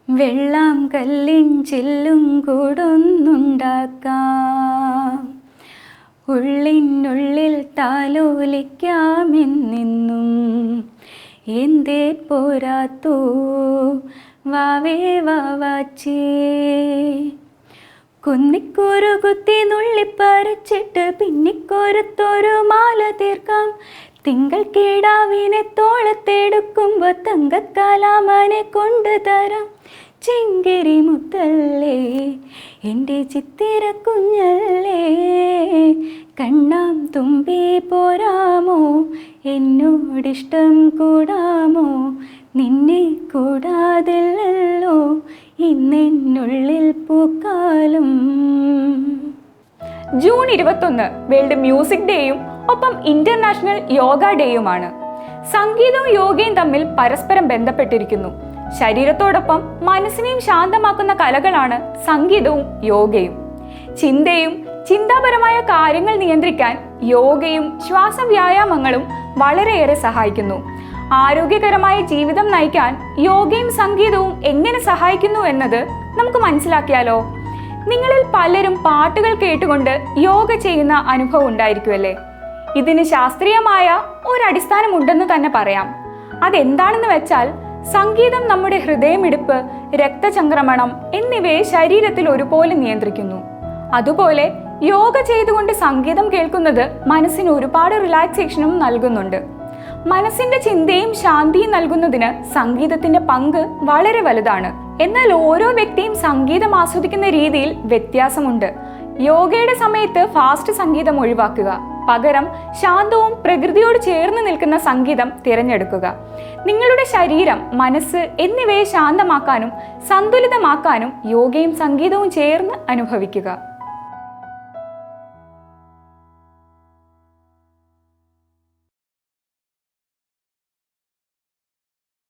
വെള്ളം കല്ലിൻ ചില്ലും കൂടുന്നുണ്ടാക്കാം, ഉള്ളിനുള്ളിൽ താലോലിക്കാമെന്നെന്നും. എന്തേ പോരാത്തോ വാവേ വാവാച്ചേ, കുന്നിക്കോരു കുത്തി നുള്ളിപ്പറിച്ചിട്ട് പിന്നിക്കോരത്തൊരു മാല തീർക്കാം. തിങ്കൾ കിടാവിനെ തോളത്തെടുക്കുമ്പോൾ തങ്കക്കാലാമനെ കൊണ്ടു തരാം. ചിങ്കിരി മുത്തല്ലേ എൻ്റെ ചിത്തിര കുഞ്ഞല്ലേ, കണ്ണാം തുമ്പി പോരാമോ എന്നോടിഷ്ടം കൂടാമോ, നിന്നെ കൂടാതില്ലല്ലോ ഇന്നെന്നുള്ളിൽ പൂക്കാലം. ജൂൺ 21 വേൾഡ് മ്യൂസിക് ഡേയും ഒപ്പം ഇന്റർനാഷണൽ യോഗ ഡേയുമാണ്. സംഗീതവും യോഗയും തമ്മിൽ പരസ്പരം ബന്ധപ്പെട്ടിരിക്കുന്നു. ശരീരത്തോടൊപ്പം മനസ്സിനെയും ശാന്തമാക്കുന്ന കലകളാണ് സംഗീതവും യോഗയും. ചിന്തയും ചിന്താപരമായ കാര്യങ്ങൾ നിയന്ത്രിക്കാൻ യോഗയും ശ്വാസവ്യായാമങ്ങളും വളരെയേറെ സഹായിക്കുന്നു. ആരോഗ്യകരമായ ജീവിതം നയിക്കാൻ യോഗയും സംഗീതവും എങ്ങനെ സഹായിക്കുന്നു എന്നത് നമുക്ക് മനസ്സിലാക്കിയാലോ. നിങ്ങളിൽ പലരും പാട്ടുകൾ കേട്ടുകൊണ്ട് യോഗ ചെയ്യുന്ന അനുഭവം ഉണ്ടായിരിക്കുമല്ലേ. ഇതിന് ശാസ്ത്രീയമായ ഒരടിസ്ഥാനമുണ്ടെന്ന് തന്നെ പറയാം. അതെന്താണെന്ന് വെച്ചാൽ സംഗീതം നമ്മുടെ ഹൃദയമിടിപ്പ്, രക്തചംക്രമണം എന്നിവയെ ശരീരത്തിൽ ഒരുപോലെ നിയന്ത്രിക്കുന്നു. അതുപോലെ യോഗ ചെയ്തുകൊണ്ട് സംഗീതം കേൾക്കുന്നത് മനസ്സിന് ഒരുപാട് റിലാക്സേഷനും നൽകുന്നുണ്ട്. മനസ്സിന്റെ ചിന്തയും ശാന്തിയും നൽകുന്നതിന് സംഗീതത്തിന്റെ പങ്ക് വളരെ വലുതാണ്. എന്നാൽ ഓരോ വ്യക്തിയും സംഗീതം ആസ്വദിക്കുന്ന രീതിയിൽ വ്യത്യാസമുണ്ട്. യോഗയുടെ സമയത്ത് ഫാസ്റ്റ് സംഗീതം ഒഴിവാക്കുക, പകരം ശാന്തവും പ്രകൃതിയോട് ചേർന്ന് നിൽക്കുന്ന സംഗീതം തിരഞ്ഞെടുക്കുക. നിങ്ങളുടെ ശരീരം, മനസ്സ് എന്നിവയെ ശാന്തമാക്കാനും സന്തുലിതമാക്കാനും യോഗയും സംഗീതവും ചേർന്ന് അനുഭവിക്കുക.